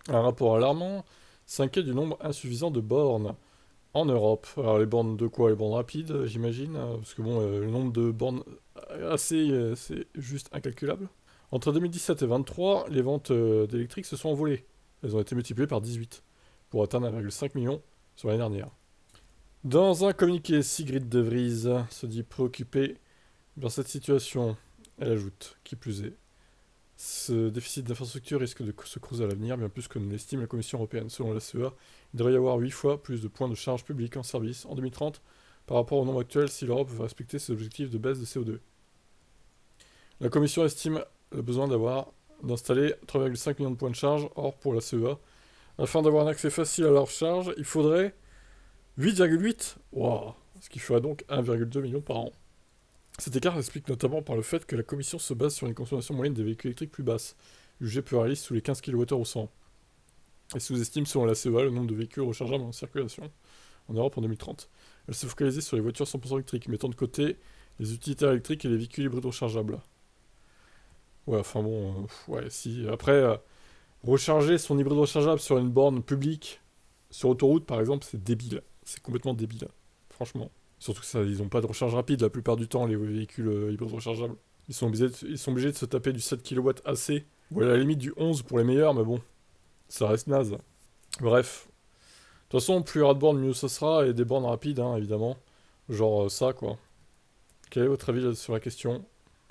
Un rapport alarmant s'inquiète du nombre insuffisant de bornes en Europe. Alors les bornes de quoi? Les bornes rapides, j'imagine, parce que bon, le nombre de bornes assez, c'est juste incalculable. Entre 2017 et 2023, les ventes d'électriques se sont envolées. Elles ont été multipliées par 18, pour atteindre 1,5 million sur l'année dernière. Dans un communiqué, Sigrid De Vries se dit préoccupée par cette situation. Elle ajoute, qui plus est, ce déficit d'infrastructure risque de se creuser à l'avenir, bien plus que ne l'estime la Commission européenne. Selon la CEA, il devrait y avoir 8 fois plus de points de charge publics en service en 2030 par rapport au nombre actuel si l'Europe veut respecter ses objectifs de baisse de CO2. La Commission estime le besoin d'installer 3,5 millions de points de charge. Or, pour la CEA, afin d'avoir un accès facile à leur charge, il faudrait 8,8. Waouh, ce qui ferait donc 1,2 million par an. Cet écart s'explique notamment par le fait que la Commission se base sur une consommation moyenne des véhicules électriques plus basse, jugée peu réaliste sous les 15 kWh au 100, et sous-estime selon la CEA le nombre de véhicules rechargeables en circulation en Europe en 2030. Elle s'est focalisée sur les voitures 100% électriques, mettant de côté les utilitaires électriques et les véhicules hybrides rechargeables. Ouais, enfin bon, ouais, si. Après, recharger son hybride rechargeable sur une borne publique, sur autoroute par exemple, c'est débile. C'est complètement débile. Franchement. Surtout que ça, ils n'ont pas de recharge rapide la plupart du temps, les véhicules hybrides rechargeables. Ils sont obligés de se taper du 7 kW AC, ou à la limite du 11 pour les meilleurs, mais bon, ça reste naze. Bref. De toute façon, plus il y aura de bornes, mieux ça sera, et des bornes rapides, hein, évidemment. Genre ça, quoi. Quel est votre avis sur la question?